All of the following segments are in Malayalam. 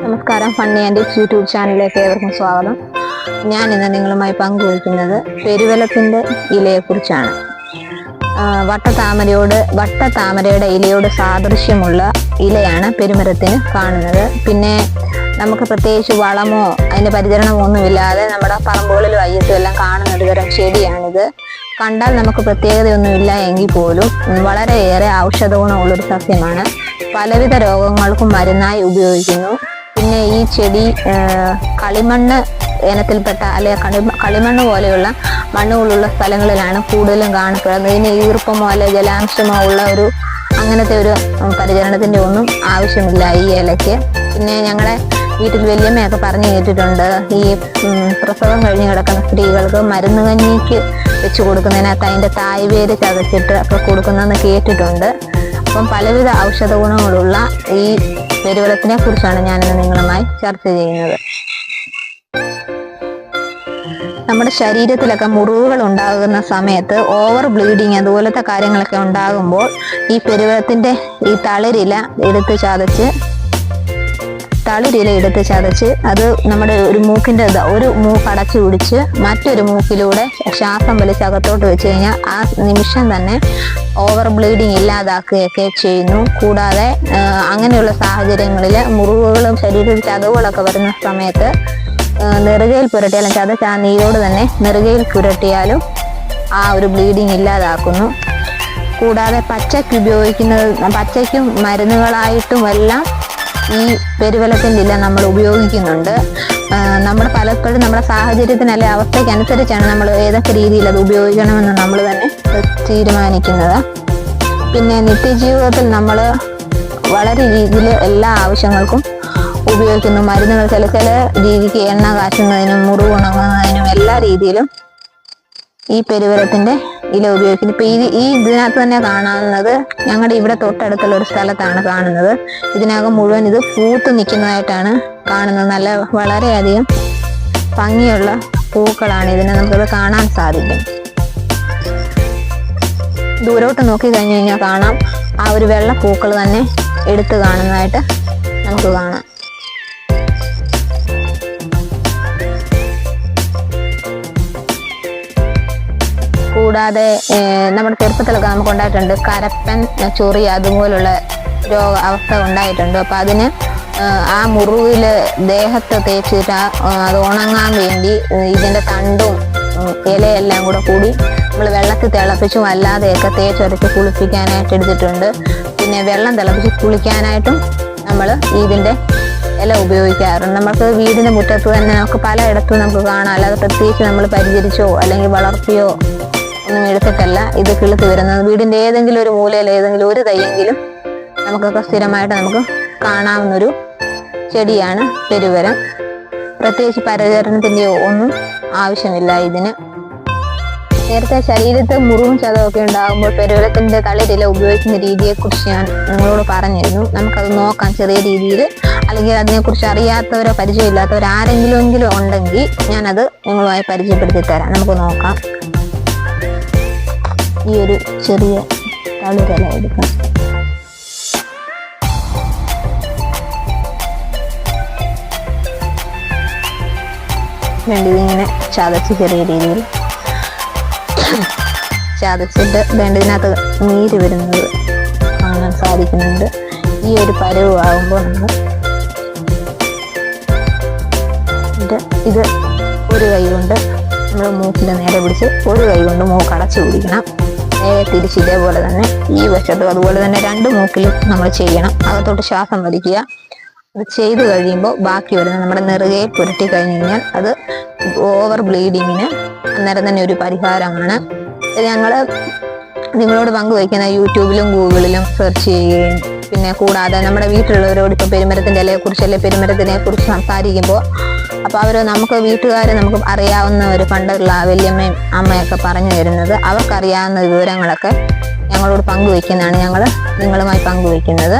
നമസ്കാരം, ഫണ്ണി ആൻഡീസ് യൂട്യൂബ് ചാനലിലേക്ക് ഏവർക്കും സ്വാഗതം. ഞാൻ ഇന്ന് നിങ്ങളുമായി പങ്കുവയ്ക്കുന്നത് പെരുവലത്തിന്റെ ഇലയെക്കുറിച്ചാണ്. വട്ടത്താമരയുടെ ഇലയോട് സാദൃശ്യമുള്ള ഇലയാണ് പെരുമരത്തിന് കാണുന്നത്. പിന്നെ നമുക്ക് പ്രത്യേകിച്ച് വളമോ അതിന്റെ പരിചരണമോ ഒന്നുമില്ലാതെ നമ്മുടെ പറമ്പുകളിലും അയ്യത്തും എല്ലാം കാണുന്ന ഒരു തരം ചെടിയാണിത്. കണ്ടാൽ നമുക്ക് പ്രത്യേകതയൊന്നുമില്ല എങ്കിൽ പോലും വളരെയേറെ ഔഷധ ഗുണമുള്ളൊരു സസ്യമാണ്. പലവിധ രോഗങ്ങൾക്കും മരുന്നായി ഉപയോഗിക്കുന്നു. പിന്നെ ഈ ചെടി കളിമണ്ണ് ഇനത്തിൽപ്പെട്ട കളിമണ്ണ് പോലെയുള്ള മണ്ണുകളുള്ള സ്ഥലങ്ങളിലാണ് കൂടുതലും കാണപ്പെടുന്നത്. ഇതിന് ഈർപ്പമോ അല്ലെ ജലാംശമോ ഉള്ള അങ്ങനത്തെ ഒരു പരിചരണത്തിന്റെ ഒന്നും ആവശ്യമില്ല ഈ ഇലയ്ക്ക്. പിന്നെ ഞങ്ങളുടെ വീട്ടിൽ വല്യമ്മയൊക്കെ പറഞ്ഞു കേട്ടിട്ടുണ്ട്, ഈ പ്രസവം കഴിഞ്ഞ് കിടക്കുന്ന സ്ത്രീകൾക്ക് മരുന്ന് കഞ്ഞിക്ക് വെച്ച് കൊടുക്കുന്നതിനകത്ത് അതിന്റെ തായ്വേര് ചതച്ചിട്ട് ഒക്കെ കൊടുക്കുന്നതെന്ന് കേട്ടിട്ടുണ്ട്. അപ്പം പലവിധ ഔഷധ ഗുണങ്ങളുള്ള ഈ പെരുവലത്തിനെ കുറിച്ചാണ് ഞാനിന്ന് നിങ്ങളുമായി ചർച്ച ചെയ്യുന്നത്. നമ്മുടെ ശരീരത്തിലൊക്കെ മുറിവുകൾ ഉണ്ടാകുന്ന സമയത്ത് ഓവർ ബ്ലീഡിങ് അതുപോലത്തെ കാര്യങ്ങളൊക്കെ ഉണ്ടാകുമ്പോൾ ഈ പെരുവലത്തിന്റെ ഈ തളിരില എടുത്ത് ചതച്ച് അത് നമ്മുടെ ഒരു മൂക്ക് അടച്ചു പിടിച്ച് മറ്റൊരു മൂക്കിലൂടെ ശ്വാസം വലിച്ച് അകത്തോട്ട് വെച്ച് കഴിഞ്ഞാൽ ആ നിമിഷം തന്നെ ഓവർ ബ്ലീഡിങ് ഇല്ലാതാക്കുകയൊക്കെ ചെയ്യുന്നു. കൂടാതെ അങ്ങനെയുള്ള സാഹചര്യങ്ങളിൽ മുറിവുകളും ശരീരത്തിൽ ചതവുകളൊക്കെ വരുന്ന സമയത്ത് നെറുകയിൽ പുരട്ടിയാലും ചതച്ച് ആ നീരോട് തന്നെ നെറുകയിൽ പുരട്ടിയാലും ആ ഒരു ബ്ലീഡിങ് ഇല്ലാതാക്കുന്നു. കൂടാതെ പച്ചയ്ക്കും മരുന്നുകളായിട്ടും എല്ലാം ഈ പെരുവലത്തിന്റെ ഇല നമ്മൾ ഉപയോഗിക്കുന്നുണ്ട്. പലപ്പോഴും നമ്മുടെ സാഹചര്യത്തിനല്ലെ അവസ്ഥയ്ക്ക് അനുസരിച്ചാണ് നമ്മൾ ഏതൊക്കെ രീതിയിൽ അത് ഉപയോഗിക്കണമെന്ന് നമ്മൾ തന്നെ തീരുമാനിക്കുന്നത്. പിന്നെ നിത്യജീവിതത്തിൽ നമ്മൾ വളരെ രീതിയിൽ എല്ലാ ആവശ്യങ്ങൾക്കും ഉപയോഗിക്കുന്നു. മരുന്നുകൾ ചില രീതിക്ക് എണ്ണ കാച്ചുന്നതിനും മുറിവുണങ്ങുന്നതിനും എല്ലാ രീതിയിലും ഈ പെരുവലത്തിന്റെ ഇല ഉപയോഗിക്കുന്നു. ഇപ്പൊ ഇതിനകത്ത് തന്നെ കാണാവുന്നത് ഞങ്ങളുടെ ഇവിടെ തൊട്ടടുത്തുള്ള ഒരു സ്ഥലത്താണ് കാണുന്നത്. ഇതിനകം മുഴുവൻ ഇത് പൂത്ത് നിൽക്കുന്നതായിട്ടാണ് കാണുന്നത്. വളരെയധികം ഭംഗിയുള്ള പൂക്കളാണ് ഇതിനെ നമുക്കത് കാണാൻ സാധിക്കും. ദൂരോട്ട് നോക്കി കഴിഞ്ഞു കഴിഞ്ഞാൽ കാണാം ആ ഒരു വെള്ള പൂക്കൾ തന്നെ എടുത്ത് കാണുന്നതായിട്ട് നമുക്ക് കാണാം. കൂടാതെ നമ്മുടെ ചെറുപ്പത്തിലൊക്കെ നമുക്ക് ഉണ്ടായിട്ടുണ്ട് കരപ്പൻ, ചൊറി അതുപോലുള്ള അവസ്ഥ ഉണ്ടായിട്ടുണ്ട്. അപ്പൊ അതിന് ആ മുറിവില് ദേഹത്ത് തേച്ചിട്ട് അത് ഉണങ്ങാൻ വേണ്ടി ഇതിന്റെ തണ്ടും ഇലയെല്ലാം കൂടി നമ്മൾ വെള്ളത്തിൽ തിളപ്പിച്ചും അല്ലാതെയൊക്കെ തേച്ചൊരച്ച് കുളിപ്പിക്കാനായിട്ട് എടുത്തിട്ടുണ്ട്. പിന്നെ വെള്ളം തിളപ്പിച്ച് കുളിക്കാനായിട്ടും നമ്മൾ ഇതിന്റെ ഇല ഉപയോഗിക്കാറുണ്ട്. നമുക്ക് വീടിന്റെ മുറ്റത്ത് തന്നെ നമുക്ക് പലയിടത്തും നമുക്ക് കാണാം. അല്ലാതെ പ്രത്യേകിച്ച് നമ്മൾ പരിചരിച്ചോ അല്ലെങ്കിൽ വളർത്തിയോ ഒന്നും എടുത്തിട്ടല്ല ഇത് കിളുത്ത് വരുന്നത്. വീടിന്റെ ഏതെങ്കിലും ഒരു മൂലയിൽ ഏതെങ്കിലും ഒരു തൈയെങ്കിലും നമുക്കൊക്കെ സ്ഥിരമായിട്ട് നമുക്ക് കാണാവുന്നൊരു ചെടിയാണ് പെരുവലം. പ്രത്യേകിച്ച് പരിചരണത്തിൻ്റെയോ ഒന്നും ആവശ്യമില്ല ഇതിന്. നേരത്തെ ശരീരത്ത് മുറിവും ചതവൊക്കെ ഉണ്ടാകുമ്പോൾ പെരുവലത്തിന്റെ തളിരില ഉപയോഗിക്കുന്ന രീതിയെക്കുറിച്ച് ഞാൻ നിങ്ങളോട് പറഞ്ഞിരുന്നു. നമുക്കത് നോക്കാം ചെറിയ രീതിയിൽ. അല്ലെങ്കിൽ അതിനെക്കുറിച്ച് അറിയാത്തവരോ പരിചയമില്ലാത്തവരോ ആരെങ്കിലും ഉണ്ടെങ്കിൽ ഞാനത് നിങ്ങളുമായി പരിചയപ്പെടുത്തി തരാം. നമുക്ക് നോക്കാം. ഈ ഒരു ചെറിയ തളിരില എടുക്കാം. ഇതിങ്ങനെ ചതച്ച് ചെറിയ രീതിയിൽ ചതച്ചിട്ട് ഇതിനകത്ത് നീര് വരുന്നത് കാണാൻ സാധിക്കുന്നുണ്ട്. ഈ ഒരു പരുവ് ആകുമ്പോൾ നമ്മൾ ഇത് ഒരു കൈ കൊണ്ട് നമ്മൾ മൂക്കിൽ നേരെ പിടിച്ച് ഒരു കൈ കൊണ്ട് മൂക്ക് അടച്ചു പിടിക്കണം. തിരിച്ച് ഇതേപോലെ തന്നെ ഈ വശത്തും അതുപോലെ തന്നെ രണ്ട് മൂക്കിലും നമ്മൾ ചെയ്യണം. അകത്തോട്ട് ശ്വാസം വലിക്കുക. ഇത് ചെയ്ത് കഴിയുമ്പോൾ ബാക്കി വരുന്ന നമ്മുടെ നെറുകയിൽ പുരട്ടി കഴിഞ്ഞ് കഴിഞ്ഞാൽ അത് ഓവർ ബ്ലീഡിങ്ങിന് അന്നേരം തന്നെ ഒരു പരിഹാരമാണ്. ഞങ്ങൾ നിങ്ങളോട് പങ്കുവയ്ക്കുന്ന യൂട്യൂബിലും ഗൂഗിളിലും സെർച്ച് ചെയ്യുകയും പിന്നെ കൂടാതെ നമ്മുടെ വീട്ടിലുള്ളവരോട് ഇപ്പോൾ പെരുമരത്തിന്റെ ഇലയെക്കുറിച്ച് അല്ലെങ്കിൽ പെരുമരത്തിനെ കുറിച്ച് സംസാരിക്കുമ്പോൾ അപ്പോൾ നമുക്ക് നമുക്ക് അറിയാവുന്ന പണ്ടുള്ള വല്യമ്മയും അമ്മയൊക്കെ പറഞ്ഞു തരുന്നത് അവർക്കറിയാവുന്ന വിവരങ്ങളൊക്കെ ഞങ്ങളോട് പങ്കുവയ്ക്കുന്നതാണ് ഞങ്ങൾ നിങ്ങളുമായി പങ്കുവയ്ക്കുന്നത്.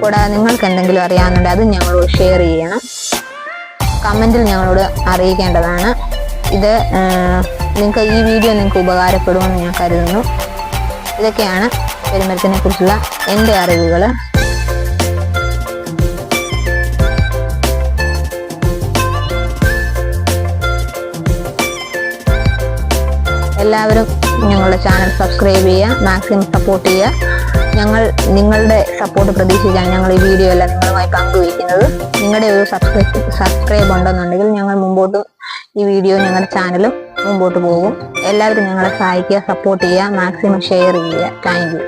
കൂടാതെ നിങ്ങൾക്ക് എന്തെങ്കിലും അറിയാവുന്നുണ്ടെങ്കിൽ അതും ഞങ്ങളോട് ഷെയർ ചെയ്യണം. കമൻറ്റിൽ ഞങ്ങളോട് അറിയിക്കേണ്ടതാണ്. ഇത് ഈ വീഡിയോ നിങ്ങൾക്ക് ഉപകാരപ്പെടുമെന്ന് ഞാൻ കരുതുന്നു. ഇതൊക്കെയാണ് പെരുമരത്തിനെ കുറിച്ചുള്ള എൻ്റെ അറിവുകൾ. എല്ലാവരും ഞങ്ങളുടെ ചാനൽ സബ്സ്ക്രൈബ് ചെയ്യുക, മാക്സിമം സപ്പോർട്ട് ചെയ്യുക. നിങ്ങളുടെ സപ്പോർട്ട് പ്രതീക്ഷിച്ചാണ് ഞങ്ങൾ ഈ വീഡിയോ എല്ലാം നിങ്ങളുമായി പങ്കുവയ്ക്കുന്നത്. നിങ്ങളുടെ ഒരു സബ്സ്ക്രൈബ് ഉണ്ടെന്നുണ്ടെങ്കിൽ ഞങ്ങൾ മുമ്പോട്ടും ഈ വീഡിയോ ഞങ്ങളുടെ ചാനലും മുമ്പോട്ട് പോകും. എല്ലാവരും ഞങ്ങളെ സഹായിക്കുക, സപ്പോർട്ട് ചെയ്യുക, മാക്സിമം ഷെയർ ചെയ്യുക. Thank you.